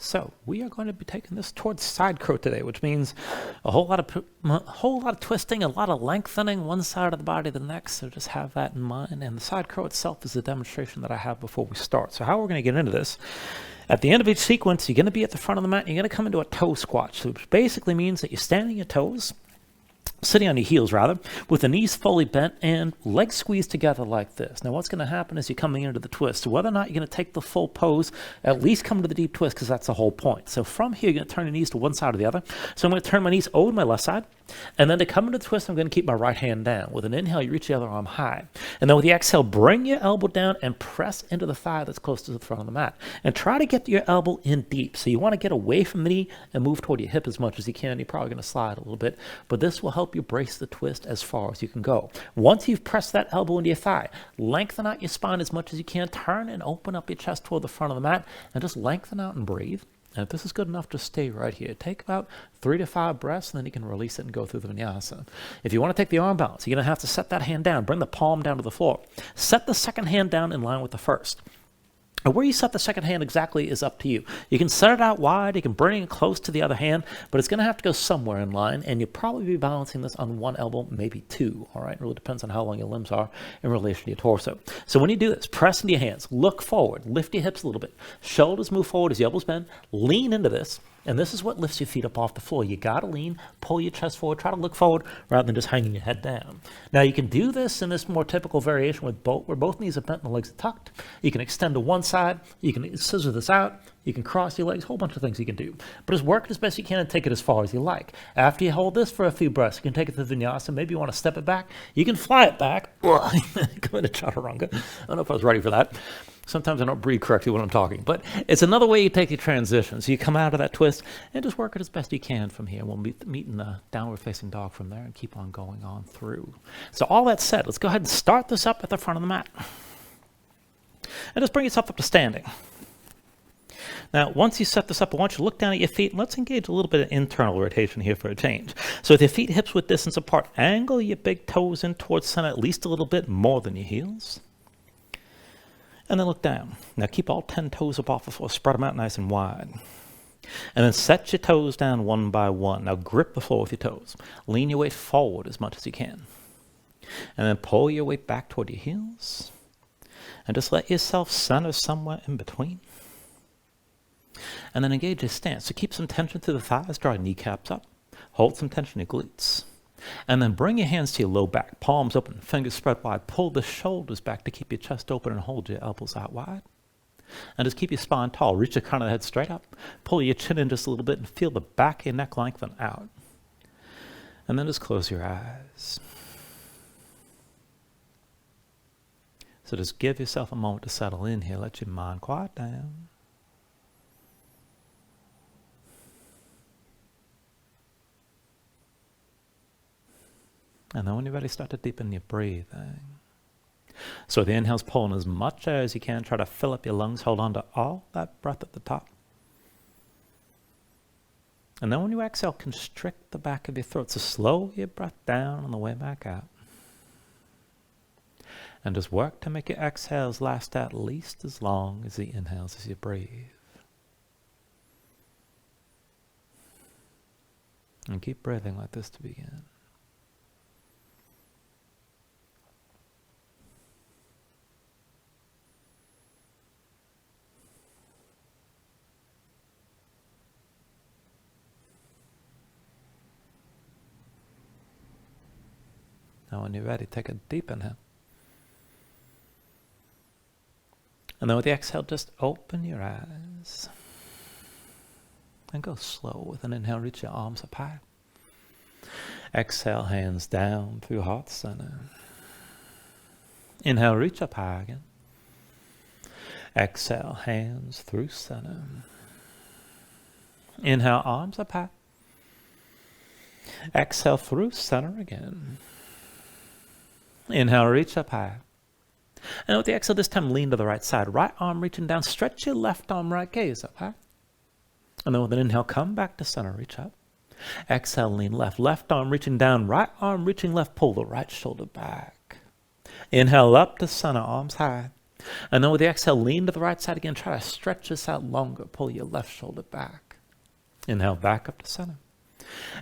So we are going to be taking this towards side crow today, which means a whole lot of twisting, a lot of lengthening one side of the body to the next. So just have that in mind. And the side crow itself is a demonstration that I have before we start. So how we're going to get into this, at the end of each sequence, you're going to be at the front of the mat. And you're going to come into a toe squat, which basically means that you're standing your toes, sitting on your heels rather, with the knees fully bent and legs squeezed together like this. Now what's going to happen is you're coming into the twist. So whether or not you're going to take the full pose, at least come to the deep twist, because that's the whole point. So from here, you're going to turn your knees to one side or the other. So I'm going to turn my knees over to my left side. And then to come into the twist, I'm going to keep my right hand down. With an inhale, you reach the other arm high. And then with the exhale, bring your elbow down and press into the thigh that's close to the front of the mat. And try to get your elbow in deep. So you want to get away from the knee and move toward your hip as much as you can. You're probably going to slide a little bit, but this will help you brace the twist as far as you can go. Once you've pressed that elbow into your thigh, lengthen out your spine as much as you can. Turn and open up your chest toward the front of the mat and just lengthen out and breathe. And if this is good enough, just stay right here. Take about 3 to 5 breaths, and then you can release it and go through the vinyasa. If you want to take the arm balance, you're going to have to set that hand down. Bring the palm down to the floor. Set the second hand down in line with the first. And where you set the second hand exactly is up to you. You can set it out wide, you can bring it close to the other hand, but it's going to have to go somewhere in line, and you'll probably be balancing this on one elbow, maybe two, all right? It really depends on how long your limbs are in relation to your torso. So when you do this, press into your hands, look forward, lift your hips a little bit, shoulders move forward as your elbows bend, lean into this, and this is what lifts your feet up off the floor. You got to lean, pull your chest forward, try to look forward rather than just hanging your head down. Now you can do this in this more typical variation with where both knees are bent and the legs are tucked. You can extend to one side, you can scissor this out, you can cross your legs, a whole bunch of things you can do. But just work it as best you can and take it as far as you like. After you hold this for a few breaths, you can take it to the vinyasa. Maybe you want to step it back. You can fly it back. Come into chaturanga. I don't know if I was ready for that. Sometimes I don't breathe correctly when I'm talking, but it's another way you take your transition. So you come out of that twist and just work it as best you can from here. We'll meet in the downward facing dog from there and keep on going on through. So all that said, let's go ahead and start this up at the front of the mat. And just bring yourself up to standing. Now, once you set this up, I want you to look down at your feet, and let's engage a little bit of internal rotation here for a change. So with your feet hips width distance apart, angle your big toes in towards center at least a little bit more than your heels. And then look down. Now keep all 10 toes up off the floor, spread them out nice and wide. And then set your toes down one by one. Now grip the floor with your toes. Lean your weight forward as much as you can. And then pull your weight back toward your heels. And just let yourself center somewhere in between. And then engage your stance. So keep some tension through the thighs, draw your kneecaps up. Hold some tension in your glutes. And then bring your hands to your low back, palms open, fingers spread wide. Pull the shoulders back to keep your chest open and hold your elbows out wide. And just keep your spine tall. Reach the crown of the head straight up. Pull your chin in just a little bit and feel the back of your neck lengthen out. And then just close your eyes. So just give yourself a moment to settle in here. Let your mind quiet down. And then when you're ready, start to deepen your breathing. So the inhale's pulling as much air as you can. Try to fill up your lungs. Hold on to all that breath at the top. And then when you exhale, constrict the back of your throat. So slow your breath down on the way back out. And just work to make your exhales last at least as long as the inhales as you breathe. And keep breathing like this to begin. Now when you're ready, take a deep inhale. And then with the exhale, just open your eyes. And go slow. With an inhale, reach your arms up high. Exhale, hands down through heart center. Inhale, reach up high again. Exhale, hands through center. Inhale, arms up high. Exhale, through center again. Inhale, reach up high. And with the exhale, this time lean to the right side. Right arm reaching down. Stretch your left arm, right gaze up high. And then with an inhale, come back to center, reach up. Exhale, lean left. Left arm reaching down. Right arm reaching left. Pull the right shoulder back. Inhale up to center, arms high. And then with the exhale, lean to the right side again. Try to stretch this out longer. Pull your left shoulder back. Inhale, back up to center.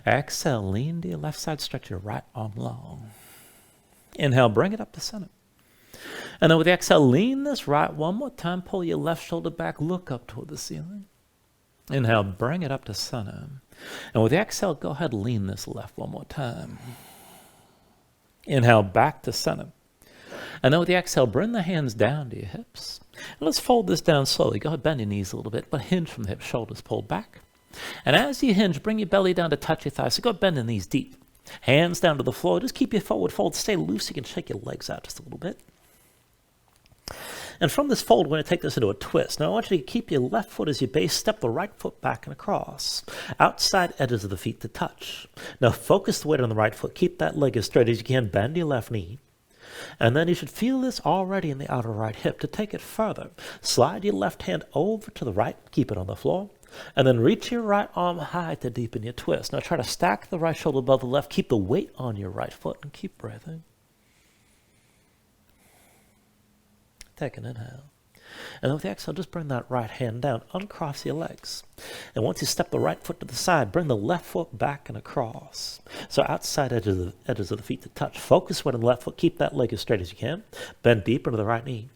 Exhale, lean to your left side. Stretch your right arm long. Inhale, bring it up to center. And then with the exhale, lean this right one more time. Pull your left shoulder back. Look up toward the ceiling. Inhale, bring it up to center. And with the exhale, go ahead, lean this left one more time. Inhale, back to center. And then with the exhale, bring the hands down to your hips. And let's fold this down slowly. Go ahead, bend your knees a little bit, but hinge from the hips, shoulders pulled back. And as you hinge, bring your belly down to touch your thighs. So go ahead, bend the knees deep. Hands down to the floor. Just keep your forward fold. Stay loose. You can shake your legs out just a little bit. And from this fold, we're going to take this into a twist. Now, I want you to keep your left foot as your base. Step the right foot back and across. Outside edges of the feet to touch. Now, focus the weight on the right foot. Keep that leg as straight as you can. Bend your left knee. And then you should feel this already in the outer right hip. To take it further, slide your left hand over to the right. Keep it on the floor. And then reach your right arm high to deepen your twist. Now, try to stack the right shoulder above the left. Keep the weight on your right foot and keep breathing. Take an inhale. And then with the exhale, just bring that right hand down. Uncross your legs. And once you step the right foot to the side, bring the left foot back and across. So outside edges of the feet to touch. Focus weight on the left foot. Keep that leg as straight as you can. Bend deeper to the right knee.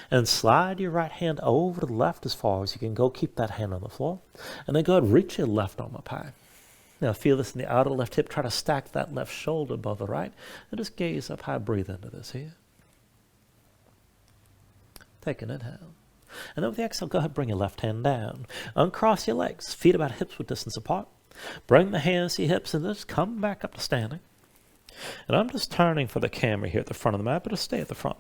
And slide your right hand over to the left as far as you can go. Keep that hand on the floor. And then go ahead and reach your left arm up high. Now feel this in the outer left hip. Try to stack that left shoulder above the right. And just gaze up high. Breathe into this here. Take an inhale. And then with the exhale, go ahead, bring your left hand down. Uncross your legs, feet about hips width distance apart. Bring the hands to your hips and just come back up to standing. And I'm just turning for the camera here at the front of the mat, but just stay at the front.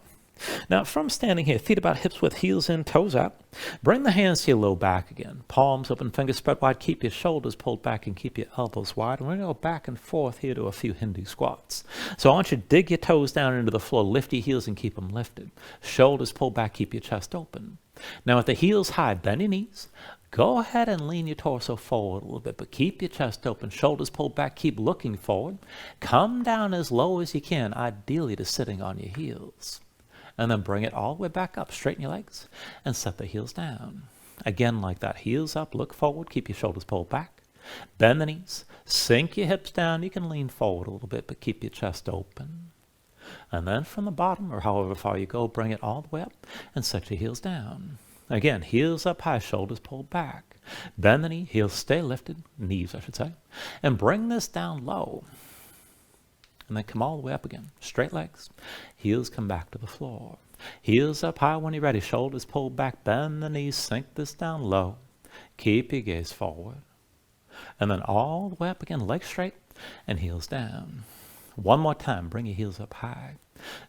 Now, from standing here, feet about hips width, heels in, toes out. Bring the hands to your low back again. Palms open, fingers spread wide. Keep your shoulders pulled back and keep your elbows wide. And we're going to go back and forth here to a few Hindu squats. So I want you to dig your toes down into the floor. Lift your heels and keep them lifted. Shoulders pulled back. Keep your chest open. Now, with the heels high, bend your knees. Go ahead and lean your torso forward a little bit, but keep your chest open. Shoulders pulled back. Keep looking forward. Come down as low as you can, ideally to sitting on your heels. And then bring it all the way back up. Straighten your legs and set the heels down. Again, like that. Heels up, look forward. Keep your shoulders pulled back. Bend the knees. Sink your hips down. You can lean forward a little bit, but keep your chest open. And then from the bottom, or however far you go, bring it all the way up and set your heels down. Again, heels up high, shoulders pulled back. Bend the knee, heels stay lifted, knees I should say. And bring this down low. And then come all the way up again. Straight legs. Heels come back to the floor. Heels up high when you're ready. Shoulders pulled back. Bend the knees. Sink this down low. Keep your gaze forward. And then all the way up again. Legs straight and heels down. One more time. Bring your heels up high.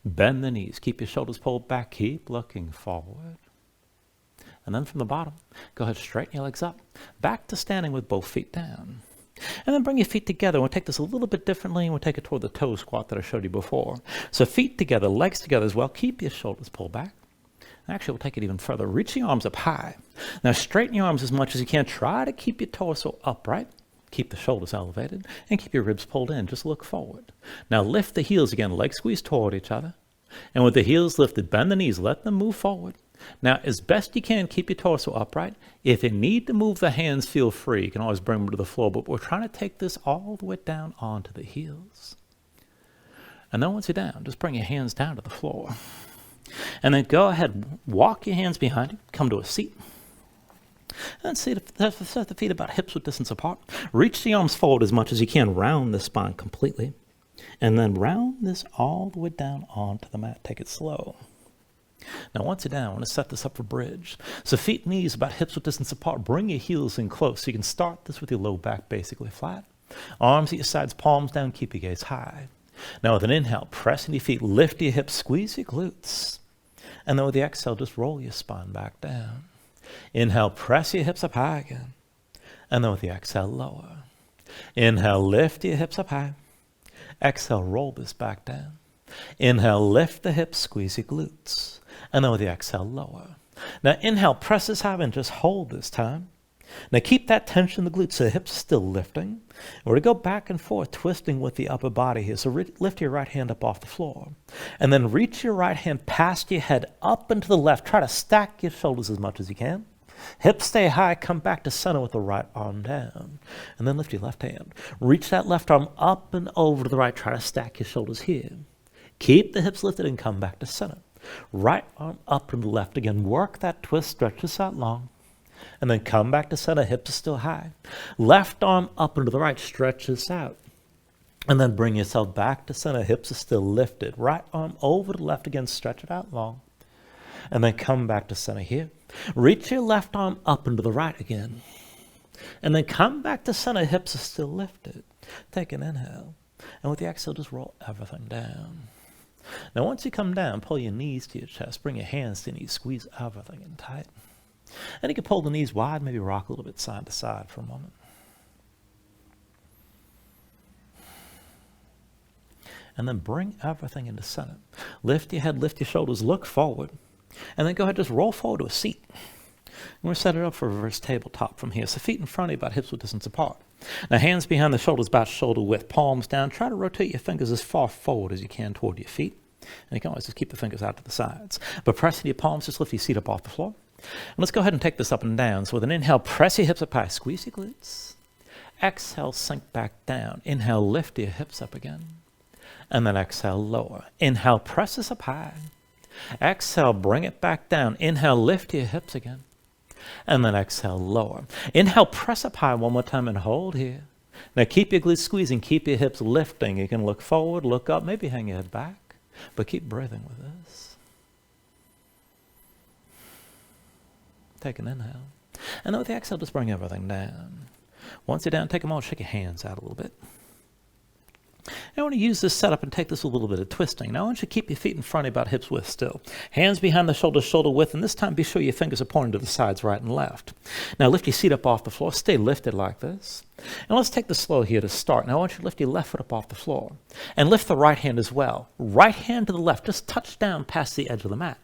Bend the knees. Keep your shoulders pulled back. Keep looking forward. And then from the bottom, go ahead, straighten your legs up. Back to standing with both feet down. And then bring your feet together. We'll take this a little bit differently, and we'll take it toward the toe squat that I showed you before. So feet together, legs together as well. Keep your shoulders pulled back. Actually, we'll take it even further. Reach your arms up high. Now, straighten your arms as much as you can. Try to keep your torso upright. Keep the shoulders elevated, and keep your ribs pulled in. Just look forward. Now, lift the heels again. Legs squeeze toward each other. And with the heels lifted, bend the knees. Let them move forward. Now, as best you can, keep your torso upright. If you need to move the hands, feel free. You can always bring them to the floor, but we're trying to take this all the way down onto the heels. And then once you're down, just bring your hands down to the floor. And then go ahead, walk your hands behind you, come to a seat. And set the feet about hips width distance apart. Reach the arms forward as much as you can. Round the spine completely. And then round this all the way down onto the mat. Take it slow. Now, once you're down, I want to set this up for bridge. So feet, knees about hips width distance apart. Bring your heels in close. So you can start this with your low back basically flat. Arms at your sides, palms down. Keep your gaze high. Now, with an inhale, press into your feet. Lift your hips. Squeeze your glutes. And then with the exhale, just roll your spine back down. Inhale, press your hips up high again. And then with the exhale, lower. Inhale, lift your hips up high. Exhale, roll this back down. Inhale, lift the hips, squeeze your glutes. And then with the exhale, lower. Now inhale, press this high and just hold this time. Now keep that tension in the glutes so the hips are still lifting. We're going to go back and forth, twisting with the upper body here. So lift your right hand up off the floor. And then reach your right hand past your head up and to the left. Try to stack your shoulders as much as you can. Hips stay high. Come back to center with the right arm down. And then lift your left hand. Reach that left arm up and over to the right. Try to stack your shoulders here. Keep the hips lifted and come back to center. Right arm up and left again. Work that twist. Stretch this out long. And then come back to center, hips are still high. Left arm up and to the right, stretch this out. And then bring yourself back to center, hips are still lifted. Right arm over to the left again, stretch it out long. And then come back to center here. Reach your left arm up and to the right again. And then come back to center, hips are still lifted. Take an inhale. And with the exhale, just roll everything down. Now once you come down, pull your knees to your chest, bring your hands to your knees, squeeze everything in tight. And you can pull the knees wide, maybe rock a little bit side to side for a moment. And then bring everything into center. Lift your head, lift your shoulders, look forward. And then go ahead, just roll forward to a seat. We're going to set it up for a reverse tabletop from here. So feet in front of you, about hips width distance apart. Now hands behind the shoulders, about shoulder width, palms down. Try to rotate your fingers as far forward as you can toward your feet. And you can always just keep the fingers out to the sides. But pressing your palms, just lift your seat up off the floor. And let's go ahead and take this up and down. So with an inhale, press your hips up high, squeeze your glutes. Exhale, sink back down. Inhale, lift your hips up again. And then exhale, lower. Inhale, press this up high. Exhale, bring it back down. Inhale, lift your hips again. And then exhale, lower. Inhale, press up high one more time and hold here. Now keep your glutes squeezing, keep your hips lifting. You can look forward, look up, maybe hang your head back, but keep breathing with this. Take an inhale. And then with the exhale, just bring everything down. Once you're down, take a moment, shake your hands out a little bit. I want to use this setup and take this a little bit of twisting. Now I want you to keep your feet in front of you about hips width still. Hands behind the shoulders, shoulder width, and this time be sure your fingers are pointing to the sides right and left. Now lift your seat up off the floor, stay lifted like this. And let's take this slow here to start. Now I want you to lift your left foot up off the floor. And lift the right hand as well. Right hand to the left, just touch down past the edge of the mat.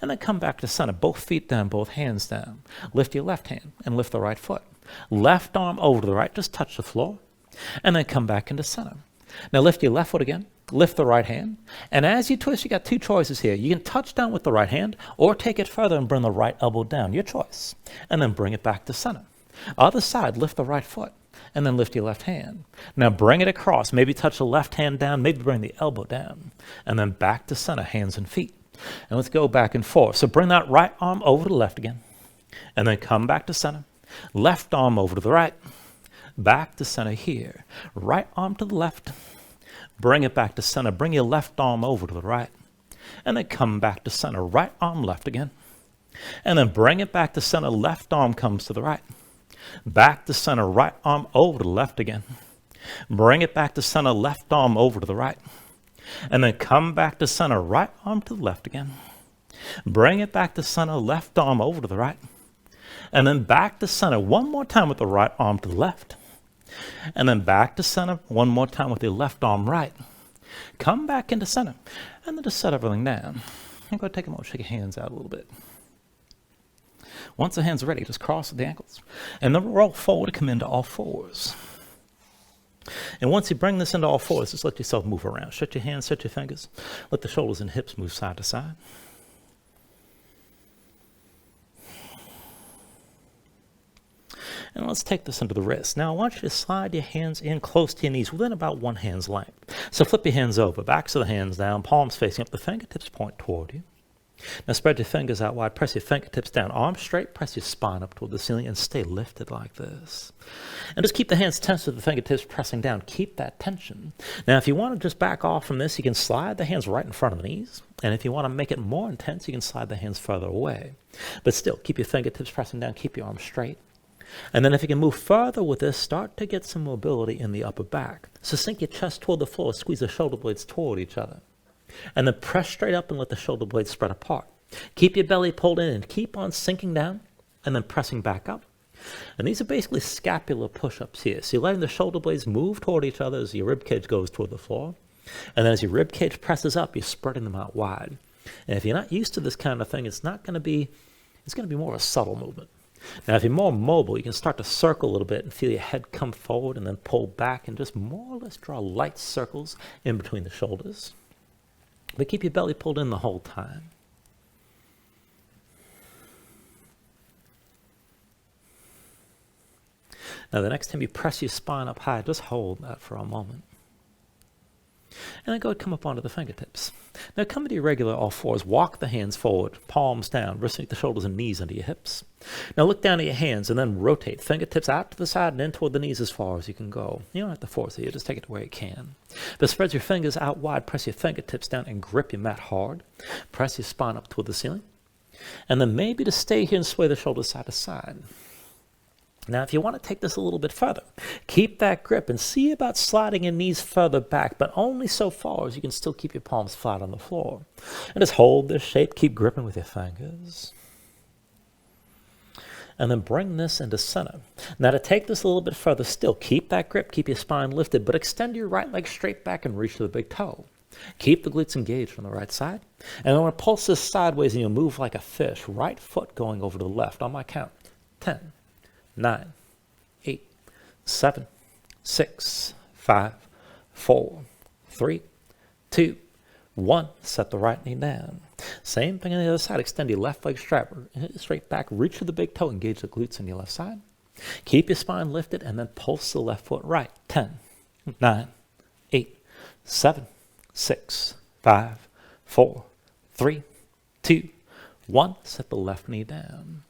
And then come back to center, both feet down, both hands down. Lift your left hand and lift the right foot. Left arm over to the right, just touch the floor. And then come back into center. Now lift your left foot again, lift the right hand, and as you twist, you got two choices here. You can touch down with the right hand, or take it further and bring the right elbow down, your choice, and then bring it back to center. Other side, lift the right foot, and then lift your left hand. Now bring it across, maybe touch the left hand down, maybe bring the elbow down, and then back to center, hands and feet. And let's go back and forth. So bring that right arm over to the left again, and then come back to center. Left arm over to the right. Back to center here. Right arm to the left. Bring it back to center. Bring your left arm over to the right. And then come back to center. Right arm left again. And then bring it back to center. Left arm comes to the right. Back to center. Right arm over to the left again. Bring it back to center. Left arm over to the right. And then come back to center. Right arm to the left again. Bring it back to center. Left arm over to the right. And then back to center one more time with the right arm to the left. And then back to center one more time with your left arm right. Come back into center. And then just set everything down. I'm going to take a moment, shake your hands out a little bit. Once the hands are ready, just cross the ankles. And then roll forward, come into all fours. And once you bring this into all fours, just let yourself move around. Shut your hands, shut your fingers. Let the shoulders and hips move side to side. And let's take this into the wrist. Now I want you to slide your hands in close to your knees, within about one hand's length. So flip your hands over, backs of the hands down, palms facing up, the fingertips point toward you. Now spread your fingers out wide, press your fingertips down, arms straight, press your spine up toward the ceiling, and stay lifted like this. And just keep the hands tense with the fingertips pressing down. Keep that tension. Now if you want to just back off from this, you can slide the hands right in front of the knees. And if you want to make it more intense, you can slide the hands further away. But still, keep your fingertips pressing down, keep your arms straight. And then if you can move further with this, start to get some mobility in the upper back. So sink your chest toward the floor, squeeze the shoulder blades toward each other. And then press straight up and let the shoulder blades spread apart. Keep your belly pulled in and keep on sinking down and then pressing back up. And these are basically scapular push-ups here. So you're letting the shoulder blades move toward each other as your rib cage goes toward the floor. And then as your rib cage presses up, you're spreading them out wide. And if you're not used to this kind of thing, it's going to be more of a subtle movement. Now, if you're more mobile, you can start to circle a little bit and feel your head come forward and then pull back and just more or less draw light circles in between the shoulders. But keep your belly pulled in the whole time. Now, the next time you press your spine up high, just hold that for a moment. And then go ahead and come up onto the fingertips. Now, come to your regular all fours. Walk the hands forward, palms down, resting the shoulders and knees under your hips. Now, look down at your hands and then rotate. Fingertips out to the side and in toward the knees as far as you can go. You don't have to force it. You just take it to where you can. But spread your fingers out wide. Press your fingertips down and grip your mat hard. Press your spine up toward the ceiling. And then maybe to stay here and sway the shoulders side to side. Now, if you want to take this a little bit further, keep that grip and see about sliding your knees further back, but only so far as you can still keep your palms flat on the floor. And just hold this shape, keep gripping with your fingers. And then bring this into center. Now, to take this a little bit further still, keep that grip, keep your spine lifted, but extend your right leg straight back and reach to the big toe. Keep the glutes engaged on the right side. And I want to pulse this sideways and you'll move like a fish, right foot going over to the left on my count. 10. 9, 8, 7, 6, 5, 4, 3, 2, 1. Set the right knee down. Same thing on the other side. Extend your left leg straight back. Reach for the big toe. Engage the glutes on your left side. Keep your spine lifted and then pulse the left foot right. 10, 9, 8, 7, 6, 5, 4, 3, 2, 1. Set the left knee down.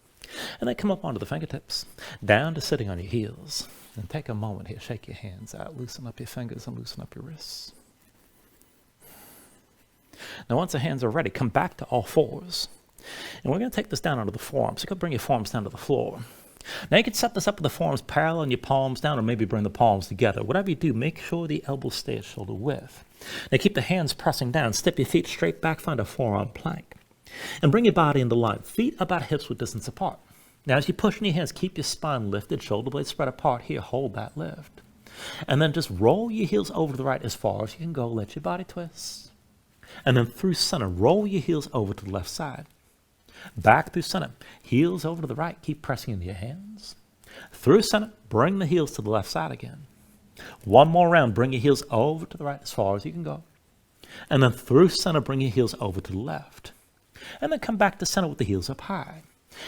And then come up onto the fingertips, down to sitting on your heels. And take a moment here, shake your hands out, loosen up your fingers and loosen up your wrists. Now once the hands are ready, come back to all fours. And we're going to take this down onto the forearms. So go bring your forearms down to the floor. Now you can set this up with the forearms parallel and your palms down, or maybe bring the palms together. Whatever you do, make sure the elbows stay at shoulder width. Now keep the hands pressing down, step your feet straight back, find a forearm plank. And bring your body into line, feet about hips width distance apart. Now as you push in your hands, keep your spine lifted, shoulder blades spread apart here, hold that lift. And then just roll your heels over to the right as far as you can go, let your body twist. And then through center, roll your heels over to the left side. Back through center, heels over to the right, keep pressing into your hands. Through center, bring the heels to the left side again. One more round, bring your heels over to the right as far as you can go. And then through center, bring your heels over to the left. And then come back to center with the heels up high.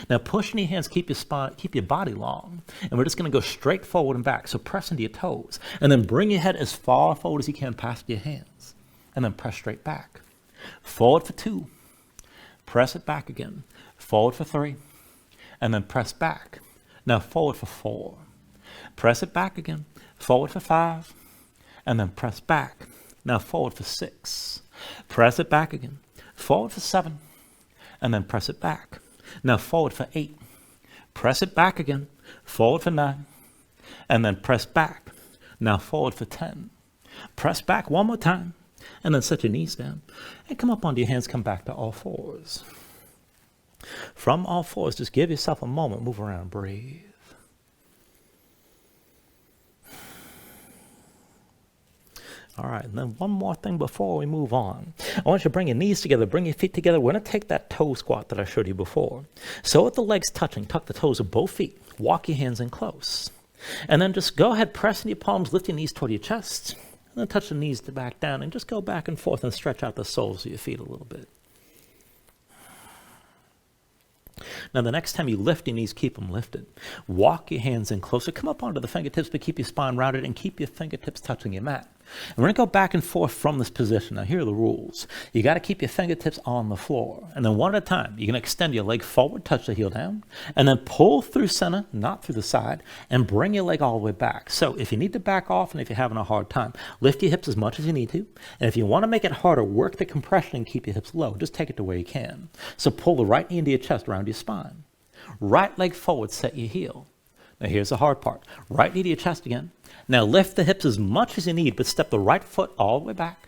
Now push in your hands, keep your body long. And we're just going to go straight forward and back. So press into your toes. And then bring your head as far forward as you can past your hands. And then press straight back. Forward for 2. Press it back again. Forward for 3. And then press back. Now forward for 4. Press it back again. Forward for 5. And then press back. Now forward for 6. Press it back again. Forward for 7. And then press it back. Now forward for 8. Press it back again. Forward for 9. And then press back. Now forward for 10. Press back one more time. And then set your knees down. And come up onto your hands, come back to all fours. From all fours, just give yourself a moment. Move around, breathe. All right, and then one more thing before we move on. I want you to bring your knees together, bring your feet together. We're going to take that toe squat that I showed you before. So with the legs touching, tuck the toes of both feet. Walk your hands in close. And then just go ahead, press in your palms, lift your knees toward your chest. And then touch the knees to back down and just go back and forth and stretch out the soles of your feet a little bit. Now, the next time you lift your knees, keep them lifted. Walk your hands in closer. Come up onto the fingertips, but keep your spine rounded and keep your fingertips touching your mat. And we're going to go back and forth from this position. Now, here are the rules. You got to keep your fingertips on the floor. And then one at a time, you're going to extend your leg forward, touch the heel down, and then pull through center, not through the side, and bring your leg all the way back. So if you need to back off and if you're having a hard time, lift your hips as much as you need to. And if you want to make it harder, work the compression and keep your hips low. Just take it to where you can. So pull the right knee into your chest around your spine. Right leg forward, set your heel. Now here's the hard part. Right knee to your chest again. Now lift the hips as much as you need, but step the right foot all the way back.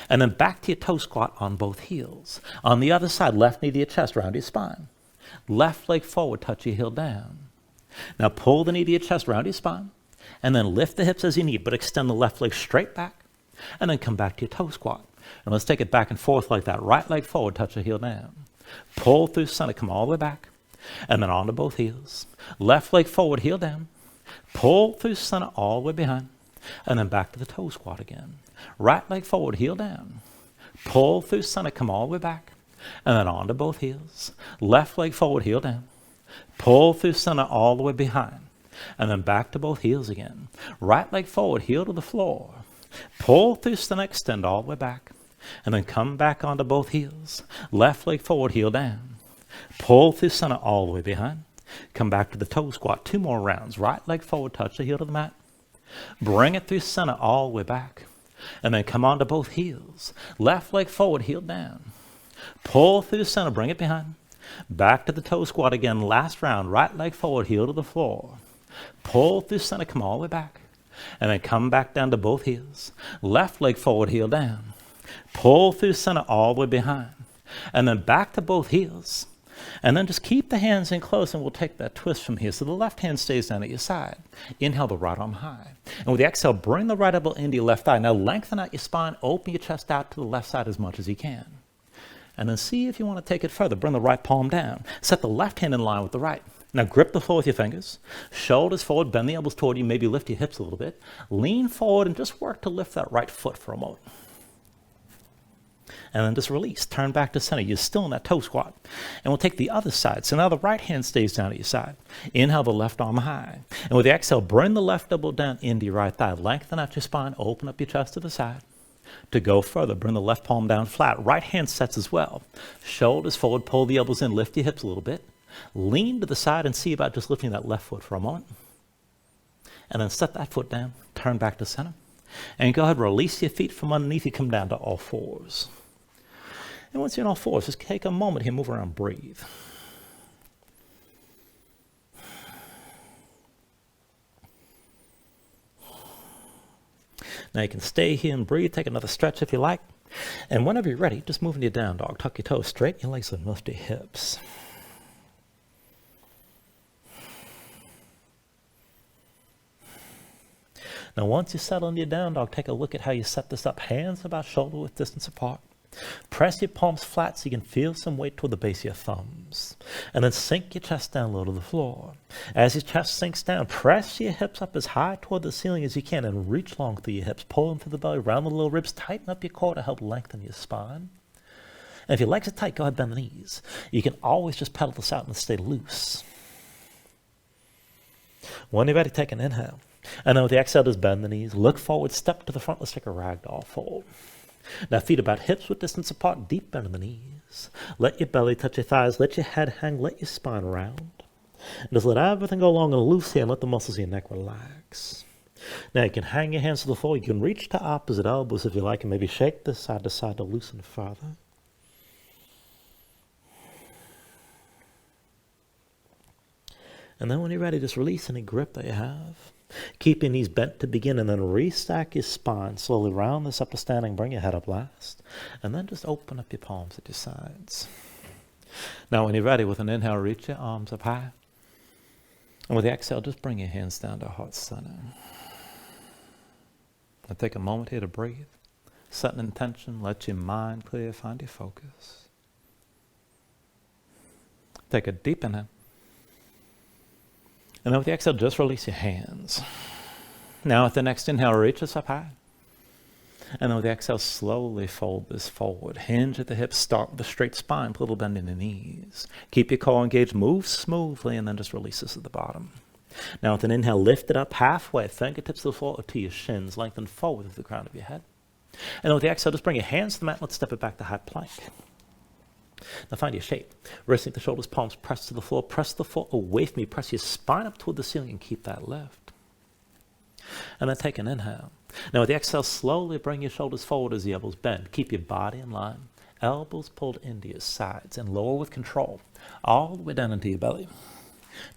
And then back to your toe squat on both heels. On the other side, left knee to your chest, around your spine. Left leg forward, touch your heel down. Now pull the knee to your chest, around your spine. And then lift the hips as you need, but extend the left leg straight back. And then come back to your toe squat. And let's take it back and forth like that. Right leg forward, touch the heel down. Pull through center, come all the way back. And then onto both heels. Left leg forward, heel down. Pull through center all the way behind. And then back to the toe squat again. Right leg forward, heel down. Pull through center, come all the way back. And then onto both heels. Left leg forward, heel down. Pull through center all the way behind. And then back to both heels again. Right leg forward, heel to the floor. Pull through center, extend all the way back. And then come back onto both heels. Left leg forward, heel down. Pull through center all the way behind. Come back to the toe squat. 2 more rounds. Right leg forward, touch the heel to the mat. Bring it through center all the way back. And then come onto both heels. Left leg forward, heel down. Pull through center, bring it behind. Back to the toe squat again. Last round. Right leg forward, heel to the floor. Pull through center, come all the way back. And then come back down to both heels. Left leg forward, heel down. Pull through center all the way behind. And then back to both heels. And then just keep the hands in close, and we'll take that twist from here. So the left hand stays down at your side. Inhale the right arm high. And with the exhale, bring the right elbow into your left thigh. Now lengthen out your spine, open your chest out to the left side as much as you can. And then see if you want to take it further. Bring the right palm down. Set the left hand in line with the right. Now grip the floor with your fingers. Shoulders forward, bend the elbows toward you. Maybe lift your hips a little bit. Lean forward and just work to lift that right foot for a moment. And then just release. Turn back to center. You're still in that toe squat. And we'll take the other side. So now the right hand stays down at your side. Inhale the left arm high. And with the exhale, bring the left elbow down into your right thigh. Lengthen out your spine. Open up your chest to the side. To go further, bring the left palm down flat. Right hand sets as well. Shoulders forward. Pull the elbows in. Lift your hips a little bit. Lean to the side and see about just lifting that left foot for a moment. And then set that foot down. Turn back to center. And go ahead and release your feet from underneath you. Come down to all fours. And once you're in all fours, just take a moment here, move around, breathe. Now you can stay here and breathe, take another stretch if you like. And whenever you're ready, just move into your down dog. Tuck your toes straight, your legs and lift your hips. Now once you settle into your down dog, take a look at how you set this up. Hands about shoulder width distance apart. Press your palms flat so you can feel some weight toward the base of your thumbs. And then sink your chest down low to the floor. As your chest sinks down, press your hips up as high toward the ceiling as you can and reach long through your hips. Pull them through the belly, round the lower ribs, tighten up your core to help lengthen your spine. And if your legs are tight, go ahead and bend the knees. You can always just pedal this out and stay loose. When you're ready, take an inhale. And then with the exhale, just bend the knees. Look forward, step to the front. Let's take a ragdoll fold. Now feet about hips width distance apart, deep bend in the knees. Let your belly touch your thighs, let your head hang, let your spine round. And just let everything go long and loose here and let the muscles of your neck relax. Now you can hang your hands to the floor, you can reach to opposite elbows if you like, and maybe shake this side to side to loosen further. And then when you're ready, just release any grip that you have. Keep your knees bent to begin and then restack your spine. Slowly round this up to standing. Bring your head up last. And then just open up your palms at your sides. Now when you're ready, with an inhale, reach your arms up high. And with the exhale, just bring your hands down to heart center. Now take a moment here to breathe. Set an intention. Let your mind clear. Find your focus. Take a deep inhale. And then with the exhale, just release your hands. Now with the next inhale, reach us up high. And then with the exhale, slowly fold this forward. Hinge at the hips, start with a straight spine, put a little bend in the knees. Keep your core engaged, move smoothly, and then just release this at the bottom. Now with an inhale, lift it up halfway, fingertips to the floor or to your shins, lengthen forward with the crown of your head. And then with the exhale, just bring your hands to the mat, let's step it back to high plank. Now find your shape. Resting the shoulders, palms press to the floor. Press the floor away from you. Press your spine up toward the ceiling and keep that lift. And then take an inhale. Now with the exhale, slowly bring your shoulders forward as the elbows bend. Keep your body in line. Elbows pulled into your sides and lower with control. All the way down into your belly.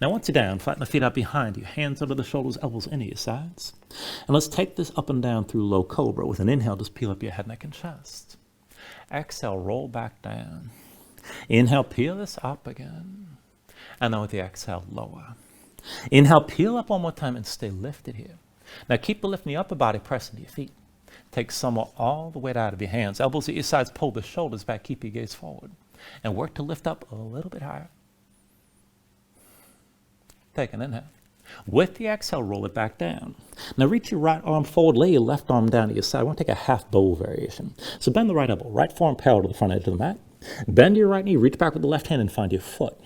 Now once you're down, flatten the feet out behind you. Hands under the shoulders, elbows into your sides. And let's take this up and down through low cobra. With an inhale, just peel up your head, neck, and chest. Exhale, roll back down. Inhale, peel this up again. And then with the exhale, lower. Inhale, peel up one more time and stay lifted here. Now keep lifting the upper body, press into your feet. Take some all the weight out of your hands. Elbows at your sides, pull the shoulders back, keep your gaze forward. And work to lift up a little bit higher. Take an inhale. With the exhale, roll it back down. Now reach your right arm forward, lay your left arm down to your side. I want to take a half bowl variation. So bend the right elbow, right forearm parallel to the front edge of the mat. Bend your right knee, reach back with the left hand and find your foot.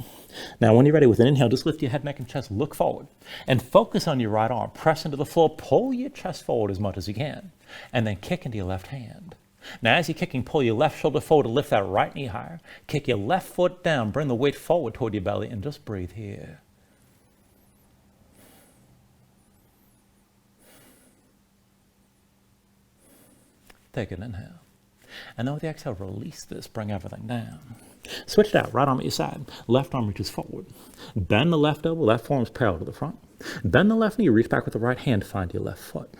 Now when you're ready with an inhale, just lift your head, neck, and chest, look forward. And focus on your right arm. Press into the floor, pull your chest forward as much as you can. And then kick into your left hand. Now as you're kicking, pull your left shoulder forward to lift that right knee higher. Kick your left foot down, bring the weight forward toward your belly, and just breathe here. Take an inhale. And then with the exhale, release this, bring everything down. Switch it out, right arm at your side, left arm reaches forward. Bend the left elbow, left forearm is parallel to the front. Bend the left knee, reach back with the right hand, find your left foot.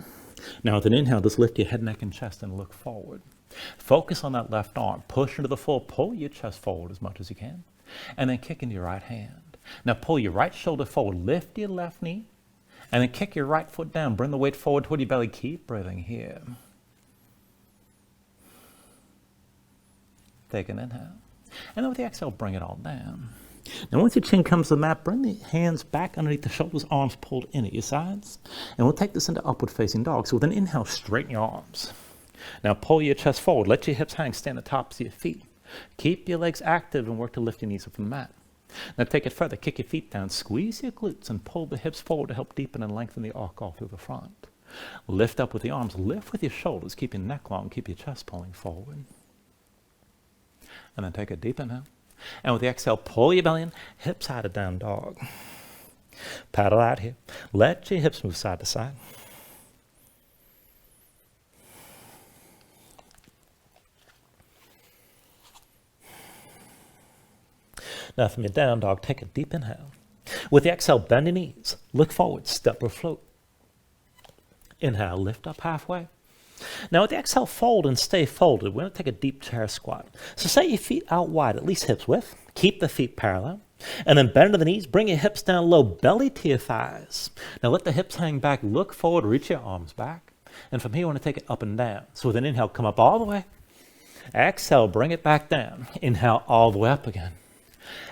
Now with an inhale, just lift your head, neck, and chest and look forward. Focus on that left arm, push into the floor, pull your chest forward as much as you can, and then kick into your right hand. Now pull your right shoulder forward, lift your left knee, and then kick your right foot down, bring the weight forward toward your belly, keep breathing here. Take an inhale. And then with the exhale, bring it all down. Now once your chin comes to the mat, bring the hands back underneath the shoulders, arms pulled in at your sides. And we'll take this into upward facing dog. So with an inhale, straighten your arms. Now pull your chest forward, let your hips hang, stand at the tops of your feet. Keep your legs active and work to lift your knees up from the mat. Now take it further, kick your feet down, squeeze your glutes and pull the hips forward to help deepen and lengthen the arc all through the front. Lift up with the arms, lift with your shoulders, keep your neck long, keep your chest pulling forward. And then take a deep inhale. And with the exhale, pull your belly in, hips high to down dog. Paddle out here. Let your hips move side to side. Now from your down dog, take a deep inhale. With the exhale, bend your knees. Look forward, step or float. Inhale, lift up halfway. Now with the exhale, fold and stay folded. We're going to take a deep chair squat. So set your feet out wide, at least hips width. Keep the feet parallel. And then bend to the knees, bring your hips down low, belly to your thighs. Now let the hips hang back, look forward, reach your arms back. And from here, you want to take it up and down. So with an inhale, come up all the way. Exhale, bring it back down. Inhale, all the way up again.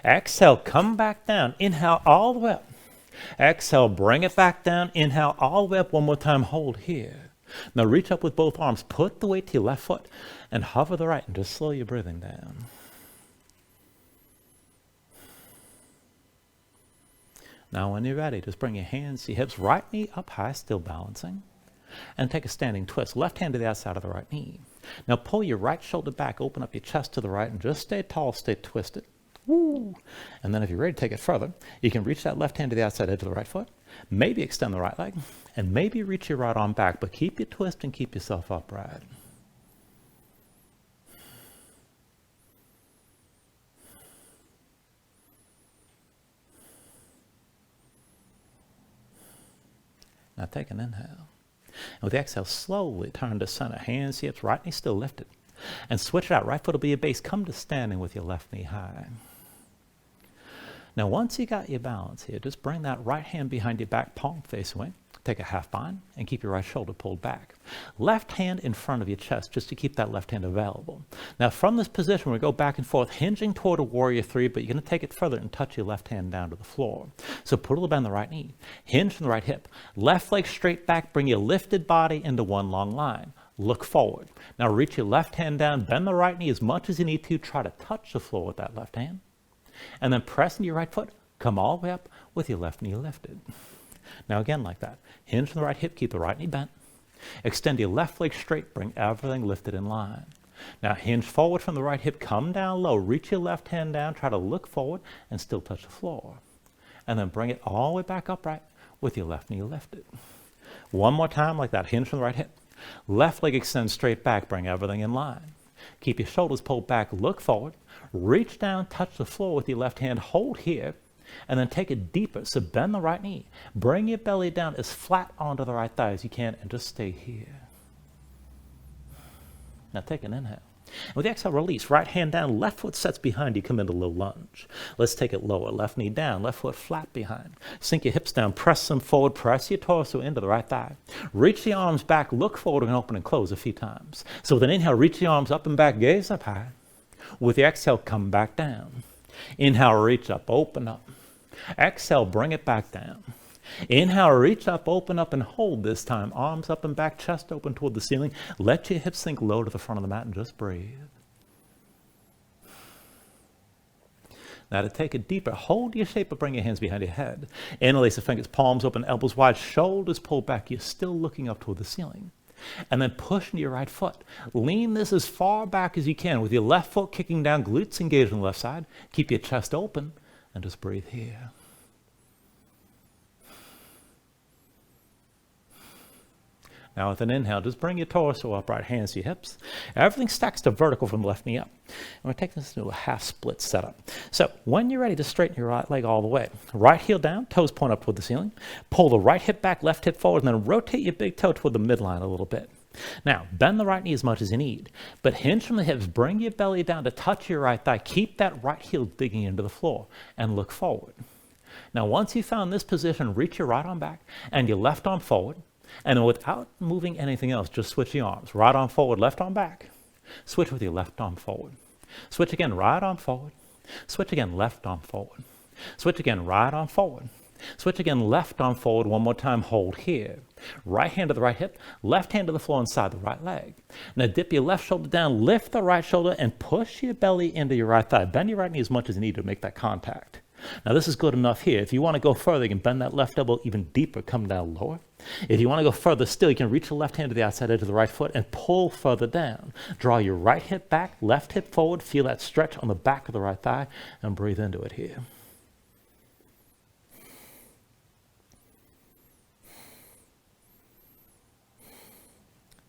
Exhale, come back down. Inhale, all the way up. Exhale, bring it back down. Inhale, all the way up. One more time, hold here. Now reach up with both arms, put the weight to your left foot, and hover the right, and just slow your breathing down. Now when you're ready, just bring your hands to your hips, right knee up high, still balancing, and take a standing twist. Left hand to the outside of the right knee. Now pull your right shoulder back, open up your chest to the right, and just stay tall, stay twisted. Woo! And then if you're ready to take it further, you can reach that left hand to the outside edge of the right foot, maybe extend the right leg, and maybe reach your right arm back, but keep your twist and keep yourself upright. Now take an inhale. And with the exhale, slowly turn to center. Hands, hips, right knee still lifted. And switch it out. Right foot will be your base. Come to standing with your left knee high. Now once you got your balance here, just bring that right hand behind your back, palm face away. Take a half bind and keep your right shoulder pulled back. Left hand in front of your chest just to keep that left hand available. Now from this position, we go back and forth, hinging toward a warrior three, but you're going to take it further and touch your left hand down to the floor. So put a little bend in the right knee, hinge from the right hip, left leg straight back, bring your lifted body into one long line. Look forward. Now reach your left hand down, bend the right knee as much as you need to, try to touch the floor with that left hand. And then press into your right foot, come all the way up with your left knee lifted. Now again like that, hinge from the right hip, keep the right knee bent. Extend your left leg straight, bring everything lifted in line. Now hinge forward from the right hip, come down low, reach your left hand down, try to look forward and still touch the floor. And then bring it all the way back upright with your left knee lifted. One more time like that, hinge from the right hip. Left leg extends straight back, bring everything in line. Keep your shoulders pulled back, look forward, reach down, touch the floor with your left hand, hold here, and then take it deeper. So bend the right knee, bring your belly down as flat onto the right thigh as you can, and just stay here. Now take an inhale. And with the exhale, release. Right hand down, left foot sets behind you, come into low lunge. Let's take it lower. Left knee down, left foot flat behind. Sink your hips down, press them forward, press your torso into the right thigh. Reach the arms back, look forward and open and close a few times. So with an inhale, reach the arms up and back, gaze up high. With the exhale, come back down. Inhale, reach up, open up. Exhale, bring it back down. Inhale, reach up, open up, and hold this time. Arms up and back, chest open toward the ceiling. Let your hips sink low to the front of the mat and just breathe. Now to take it deeper, hold your shape, but bring your hands behind your head. Interlace the fingers, palms open, elbows wide, shoulders pulled back. You're still looking up toward the ceiling. And then push into your right foot. Lean this as far back as you can with your left foot kicking down, glutes engaged on the left side. Keep your chest open and just breathe here. Now with an inhale, just bring your torso upright, hands to your hips. Everything stacks to vertical from the left knee up. And we're taking this into a half split setup. So when you're ready to straighten your right leg all the way, right heel down, toes point up toward the ceiling. Pull the right hip back, left hip forward, and then rotate your big toe toward the midline a little bit. Now, bend the right knee as much as you need, but hinge from the hips, bring your belly down to touch your right thigh. Keep that right heel digging into the floor and look forward. Now, once you've found this position, reach your right arm back and your left arm forward. And then without moving anything else, just switch the arms. Right arm forward, left arm back. Switch with your left arm forward. Switch again, right arm forward. Switch again, left arm forward. Switch again, right arm forward. Switch again, left arm forward. One more time, hold here. Right hand to the right hip, left hand to the floor inside the right leg. Now dip your left shoulder down, lift the right shoulder, and push your belly into your right thigh. Bend your right knee as much as you need to make that contact. Now this is good enough here. If you want to go further, you can bend that left elbow even deeper, come down lower. If you want to go further still, you can reach the left hand to the outside edge of the right foot and pull further down. Draw your right hip back, left hip forward, feel that stretch on the back of the right thigh, and breathe into it here.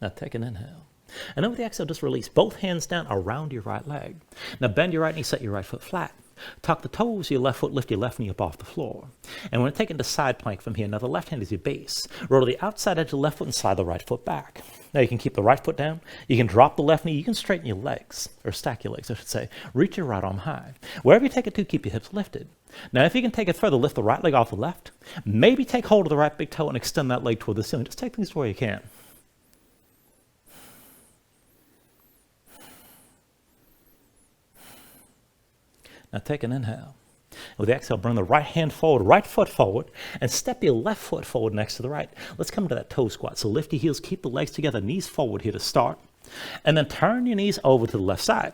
Now take an inhale. And then with the exhale, just release both hands down around your right leg. Now bend your right knee, set your right foot flat. Tuck the toes of your left foot, lift your left knee up off the floor. And we're taking the side plank from here. Now the left hand is your base. Roll to the outside edge of the left foot and slide the right foot back. Now you can keep the right foot down. You can drop the left knee. You can straighten your legs, or stack your legs, I should say. Reach your right arm high. Wherever you take it to, keep your hips lifted. Now if you can take it further, lift the right leg off the left. Maybe take hold of the right big toe and extend that leg toward the ceiling. Just take things where you can. Now take an inhale. With the exhale, bring the right hand forward, right foot forward, and step your left foot forward next to the right. Let's come to that toe squat. So lift your heels, keep the legs together, knees forward here to start. And then turn your knees over to the left side.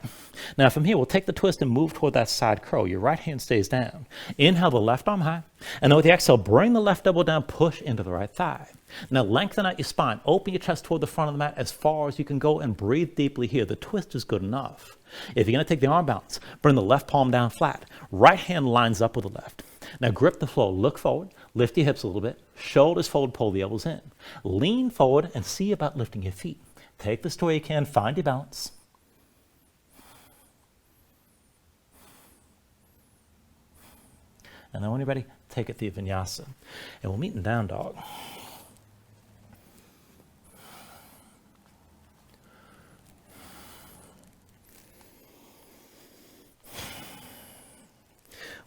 Now from here, we'll take the twist and move toward that side crow. Your right hand stays down. Inhale the left arm high. And then with the exhale, bring the left elbow down, push into the right thigh. Now lengthen out your spine. Open your chest toward the front of the mat as far as you can go and breathe deeply here. The twist is good enough. If you're going to take the arm balance, bring the left palm down flat. Right hand lines up with the left. Now grip the floor, look forward, lift your hips a little bit, shoulders forward, pull the elbows in. Lean forward and see about lifting your feet. Take this to where you can, find your balance. And then when you're ready, take it to your Vinyasa. And we'll meet in down dog.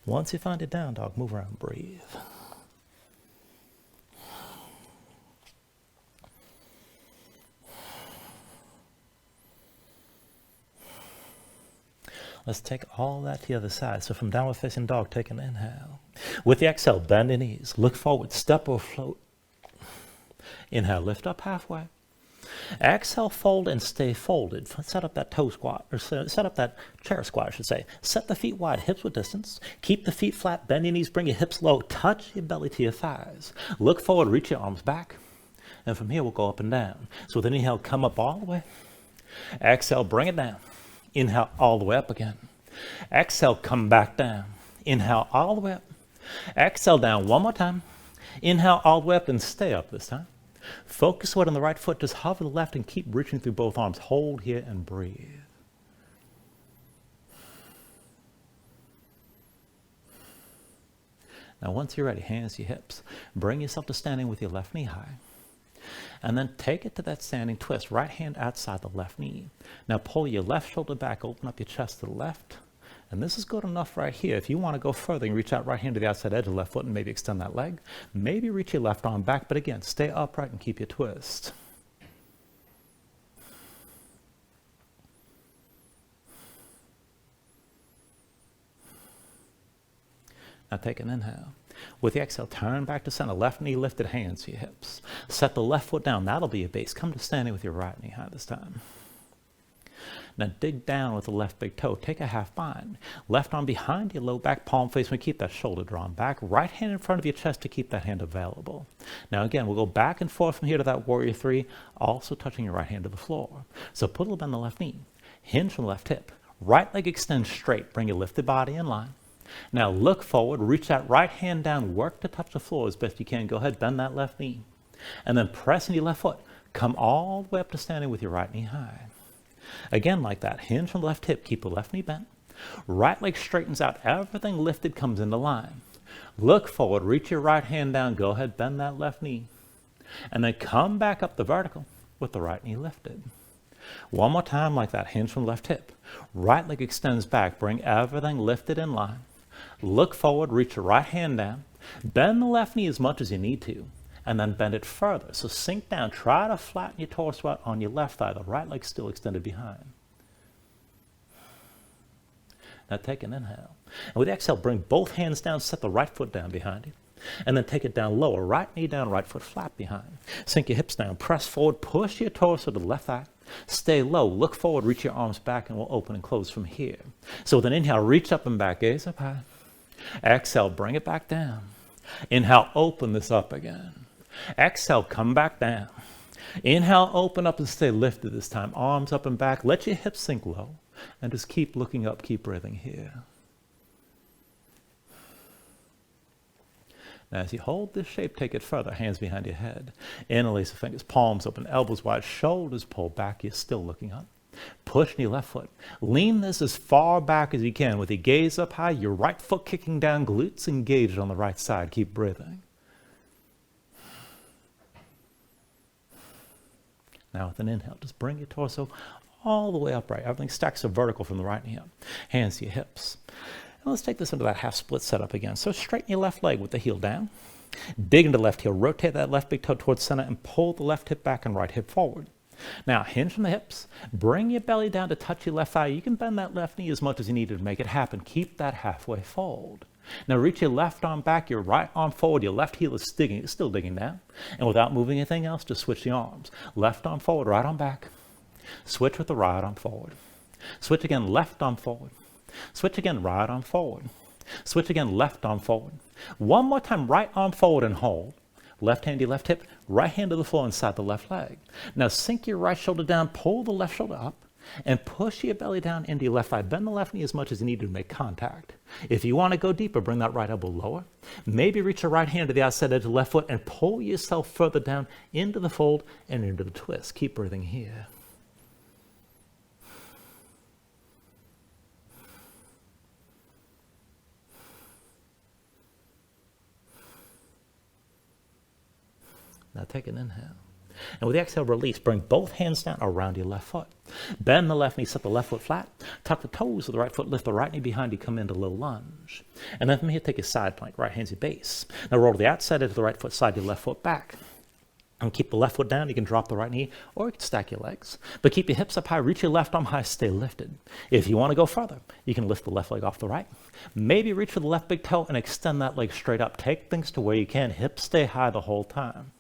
Once you find it down dog, move around, breathe. Let's take all that to the other side. So from downward facing dog, take an inhale. With the exhale, bend your knees, look forward, step or float. Inhale, lift up halfway. Exhale, fold and stay folded. Set up that toe squat, or set up that chair squat, I should say. Set the feet wide, hips with distance. Keep the feet flat, bend your knees, bring your hips low. Touch your belly to your thighs. Look forward, reach your arms back. And from here, we'll go up and down. So with an inhale, come up all the way. Exhale, bring it down. Inhale, all the way up again. Exhale, come back down. Inhale, all the way up. Exhale, down one more time. Inhale, all the way up and stay up this time. Focus on the right foot. Just hover the left and keep reaching through both arms. Hold here and breathe. Now, once you're ready, hands to your hips. Bring yourself to standing with your left knee high. And then take it to that standing twist. Right hand outside the left knee. Now pull your left shoulder back, open up your chest to the left. And this is good enough right here. If you want to go further, you can reach out right hand to the outside edge of the left foot and maybe extend that leg. Maybe reach your left arm back, but again, stay upright and keep your twist. Now take an inhale. With the exhale, turn back to center. Left knee lifted, hands to your hips. Set the left foot down. That'll be your base. Come to standing with your right knee high this time. Now dig down with the left big toe. Take a half bind. Left arm behind your low back, palm facing. Keep that shoulder drawn back. Right hand in front of your chest to keep that hand available. Now again, we'll go back and forth from here to that warrior three, also touching your right hand to the floor. So put a little bend on the left knee. Hinge from the left hip. Right leg extends straight. Bring your lifted body in line. Now look forward. Reach that right hand down. Work to touch the floor as best you can. Go ahead, bend that left knee. And then press in your left foot. Come all the way up to standing with your right knee high. Again, like that, hinge from the left hip, keep the left knee bent. Right leg straightens out, everything lifted comes into line. Look forward, reach your right hand down, go ahead, bend that left knee. And then come back up the vertical with the right knee lifted. One more time like that, hinge from the left hip. Right leg extends back, bring everything lifted in line. Look forward, reach your right hand down. Bend the left knee as much as you need to. And then bend it further. So sink down. Try to flatten your torso out on your left thigh. The right leg still extended behind. Now take an inhale. And with the exhale, bring both hands down. Set the right foot down behind you. And then take it down lower. Right knee down, right foot flat behind. Sink your hips down. Press forward. Push your torso to the left thigh. Stay low. Look forward. Reach your arms back and we'll open and close from here. So with an inhale, reach up and back. Gaze up high. Exhale, bring it back down. Inhale, open this up again. Exhale, come back down. Inhale, open up and stay lifted this time. Arms up and back. Let your hips sink low. And just keep looking up, keep breathing here. Now as you hold this shape, take it further. Hands behind your head. Interlace the fingers, palms open, elbows wide, shoulders pulled back. You're still looking up. Push your left foot. Lean this as far back as you can. With your gaze up high, your right foot kicking down, glutes engaged on the right side. Keep breathing. Now with an inhale, just bring your torso all the way upright. Everything stacks to vertical from the right knee up. Hands to your hips. And let's take this into that half split setup again. So straighten your left leg with the heel down. Dig into the left heel. Rotate that left big toe towards center and pull the left hip back and right hip forward. Now hinge from the hips. Bring your belly down to touch your left thigh. You can bend that left knee as much as you need to make it happen. Keep that halfway fold. Now reach your left arm back, your right arm forward, your left heel is still digging down. And without moving anything else, just switch the arms. Left arm forward, right arm back. Switch with the right arm forward. Switch again, left arm forward. Switch again, right arm forward. Switch again, left arm forward. One more time, right arm forward and hold. Left hand to your left hip, right hand to the floor inside the left leg. Now sink your right shoulder down, pull the left shoulder up. And push your belly down into your left thigh. Bend the left knee as much as you need to make contact. If you want to go deeper, bring that right elbow lower. Maybe reach your right hand to the outside edge of the left foot and pull yourself further down into the fold and into the twist. Keep breathing here. Now take an inhale. And with the exhale, release. Bring both hands down around your left foot. Bend the left knee, set the left foot flat. Tuck the toes of the right foot, lift the right knee behind you, come into low lunge. And then from here, take your side plank, right hand's your base. Now roll to the outside edge of the right foot, slide your left foot back. And keep the left foot down. You can drop the right knee, or you can stack your legs. But keep your hips up high, reach your left arm high, stay lifted. If you want to go further, you can lift the left leg off the right. Maybe reach for the left big toe and extend that leg straight up. Take things to where you can. Hips stay high the whole time.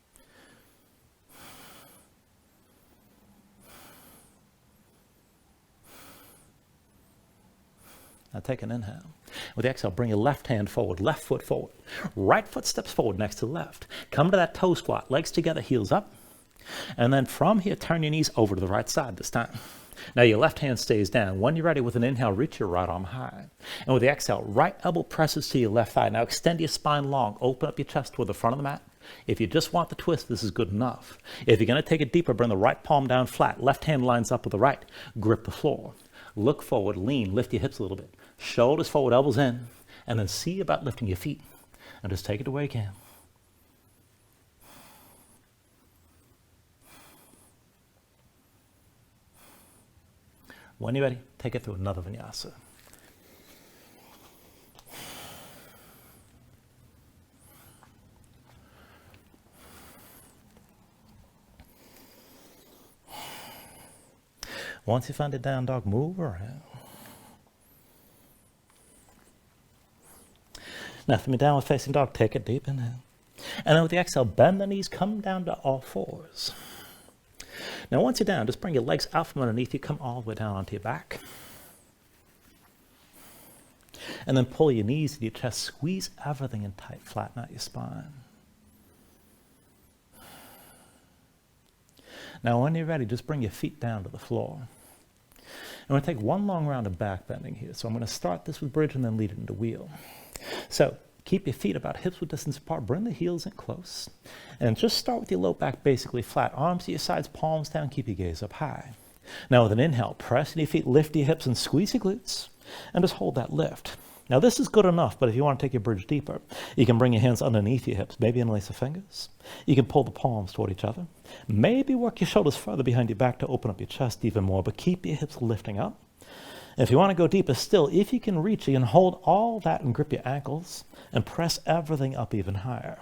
Now take an inhale. With the exhale, bring your left hand forward, left foot forward. Right foot steps forward next to the left. Come to that toe squat, legs together, heels up. And then from here, turn your knees over to the right side this time. Now your left hand stays down. When you're ready, with an inhale, reach your right arm high. And with the exhale, right elbow presses to your left thigh. Now extend your spine long. Open up your chest toward the front of the mat. If you just want the twist, this is good enough. If you're going to take it deeper, bring the right palm down flat. Left hand lines up with the right. Grip the floor. Look forward, lean, lift your hips a little bit. Shoulders forward, elbows in. And then see about lifting your feet. And just take it to where you can. When you're ready, take it through another vinyasa. Once you find it down dog, move around. Now from your downward facing dog, take a deep inhale. And then with the exhale, bend the knees, come down to all fours. Now once you're down, just bring your legs out from underneath you, come all the way down onto your back. And then pull your knees to your chest, squeeze everything in tight, flatten out your spine. Now when you're ready, just bring your feet down to the floor. I'm going to take one long round of back bending here. So I'm going to start this with bridge and then lead it into wheel. So keep your feet about hips width distance apart, bring the heels in close. And just start with your low back basically flat. Arms to your sides, palms down, keep your gaze up high. Now with an inhale, press into your feet, lift your hips and squeeze your glutes. And just hold that lift. Now this is good enough, but if you want to take your bridge deeper, you can bring your hands underneath your hips, maybe interlace the fingers. You can pull the palms toward each other. Maybe work your shoulders further behind your back to open up your chest even more, but keep your hips lifting up. And if you want to go deeper still, if you can reach, you can hold all that and grip your ankles and press everything up even higher.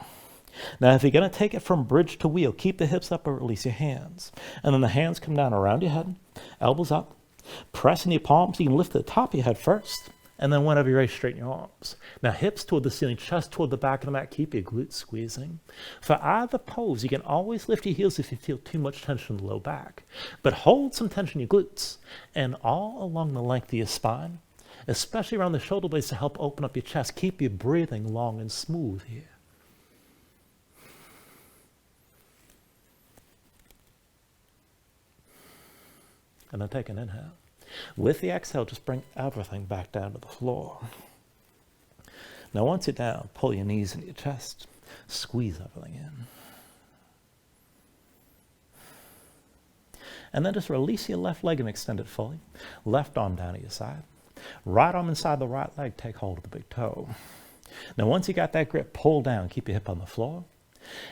Now if you're going to take it from bridge to wheel, keep the hips up or release your hands. And then the hands come down around your head, elbows up. Press in your palms, you can lift the top of your head first. And then whenever you're ready, straighten your arms. Now hips toward the ceiling, chest toward the back of the mat, keep your glutes squeezing. For either pose, you can always lift your heels if you feel too much tension in the low back. But hold some tension in your glutes and all along the length of your spine, especially around the shoulder blades to help open up your chest. Keep your breathing long and smooth here. And then take an inhale. With the exhale, just bring everything back down to the floor. Now once you're down, pull your knees into your chest. Squeeze everything in. And then just release your left leg and extend it fully. Left arm down at your side. Right arm inside the right leg, take hold of the big toe. Now once you got that grip, pull down, keep your hip on the floor.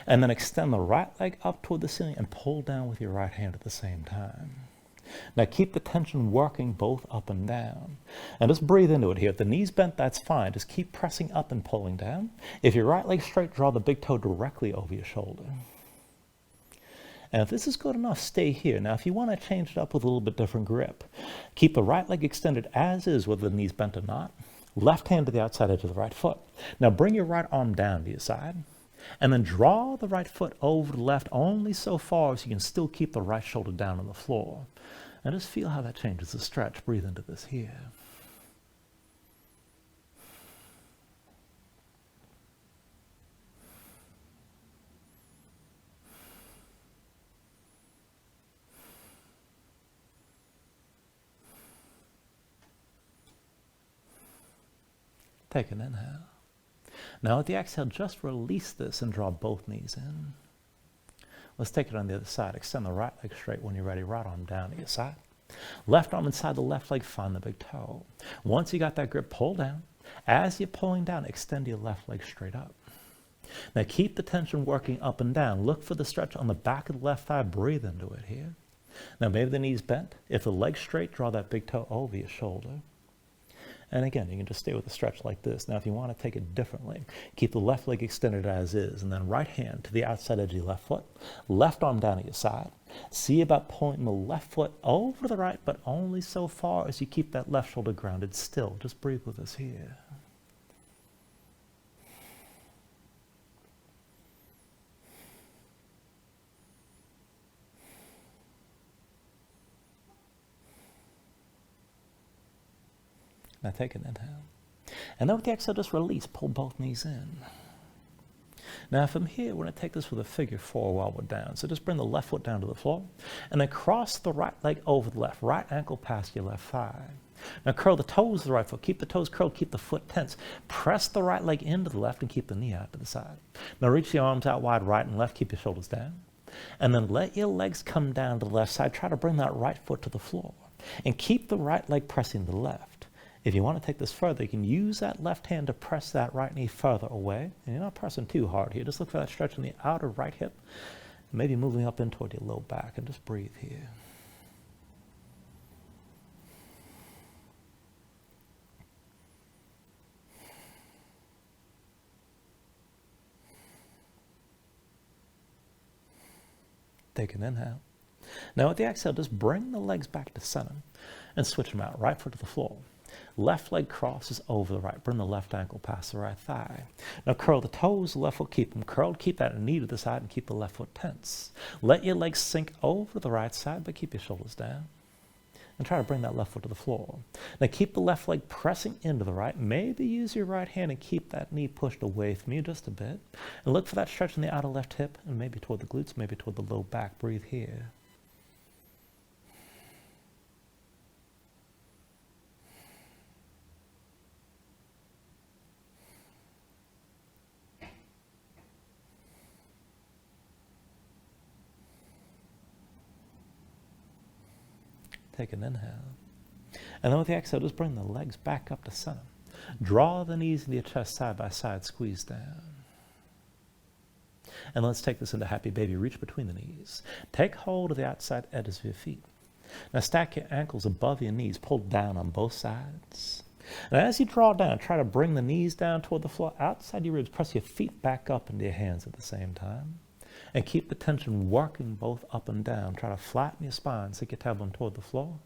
And then extend the right leg up toward the ceiling and pull down with your right hand at the same time. Now keep the tension working both up and down. And just breathe into it here. If the knee's bent, that's fine. Just keep pressing up and pulling down. If your right leg straight, draw the big toe directly over your shoulder. And if this is good enough, stay here. Now if you want to change it up with a little bit different grip, keep the right leg extended as is, whether the knee's bent or not. Left hand to the outside edge of the right foot. Now bring your right arm down to your side. And then draw the right foot over the left only so far as you can still keep the right shoulder down on the floor. And just feel how that changes the stretch. Breathe into this here. Take an inhale. Now with the exhale, just release this and draw both knees in. Let's take it on the other side. Extend the right leg straight when you're ready. Right arm down to your side. Left arm inside the left leg, find the big toe. Once you got that grip, pull down. As you're pulling down, extend your left leg straight up. Now keep the tension working up and down. Look for the stretch on the back of the left thigh. Breathe into it here. Now maybe the knee's bent. If the leg's straight, draw that big toe over your shoulder. And again, you can just stay with the stretch like this. Now, if you want to take it differently, keep the left leg extended as is, and then right hand to the outside edge of your left foot, left arm down at your side. See about pulling the left foot over to the right, but only so far as you keep that left shoulder grounded still. Just breathe with us here. Now take an inhale. And then with the exhale, just release. Pull both knees in. Now from here, we're going to take this with a figure 4 while we're down. So just bring the left foot down to the floor. And then cross the right leg over the left. Right ankle past your left thigh. Now curl the toes of the right foot. Keep the toes curled. Keep the foot tense. Press the right leg into the left and keep the knee out to the side. Now reach the arms out wide, right and left. Keep your shoulders down. And then let your legs come down to the left side. Try to bring that right foot to the floor. And keep the right leg pressing to the left. If you want to take this further, you can use that left hand to press that right knee further away. And you're not pressing too hard here. Just look for that stretch in the outer right hip. Maybe moving up in toward your low back. And just breathe here. Take an inhale. Now with the exhale, just bring the legs back to center and switch them out. Right foot to the floor. Left leg crosses over the right. Bring the left ankle past the right thigh. Now curl the toes, the left foot, keep them curled. Keep that knee to the side and keep the left foot tense. Let your legs sink over to the right side, but keep your shoulders down. And try to bring that left foot to the floor. Now keep the left leg pressing into the right. Maybe use your right hand and keep that knee pushed away from you just a bit. And look for that stretch in the outer left hip, and maybe toward the glutes, maybe toward the low back. Breathe here. Take an inhale. And then with the exhale, just bring the legs back up to center. Draw the knees into your chest side by side, squeeze down. And let's take this into happy baby. Reach between the knees. Take hold of the outside edges of your feet. Now stack your ankles above your knees, pull down on both sides. And as you draw down, try to bring the knees down toward the floor, outside your ribs. Press your feet back up into your hands at the same time. And keep the tension working both up and down. Try to flatten your spine, sink your tailbone toward the floor.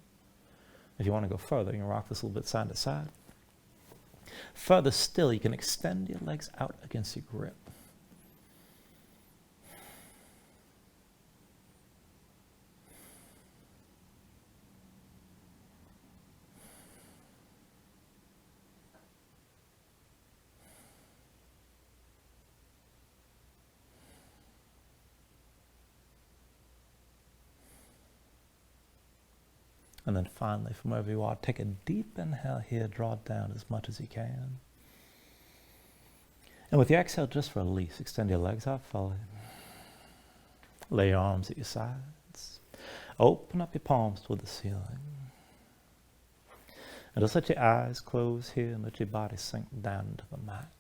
If you want to go further, you can rock this a little bit side to side. Further still, you can extend your legs out against your grip. And then finally, from wherever you are, take a deep inhale here, draw down as much as you can. And with the exhale, just release. Extend your legs out fully. Lay your arms at your sides. Open up your palms toward the ceiling. And just let your eyes close here and let your body sink down into the mat.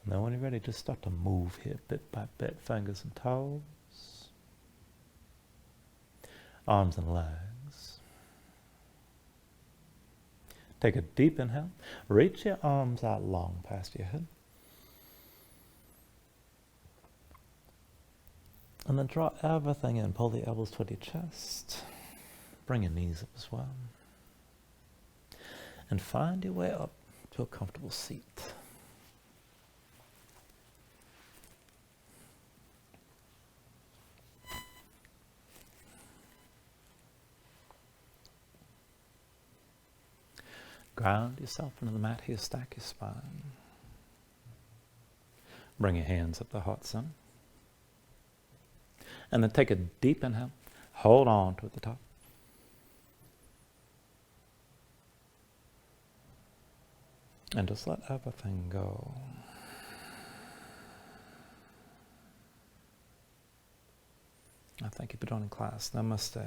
And then when you're ready, just start to move here bit by bit, fingers and toes, arms and legs. Take a deep inhale. Reach your arms out long past your head. And then draw everything in. Pull the elbows toward your chest. Bring your knees up as well. And find your way up to a comfortable seat. Ground yourself into the mat here, stack your spine. Bring your hands up to heart center. And then take a deep inhale. Hold on to at the top. And just let everything go. I thank you for joining class. Namaste.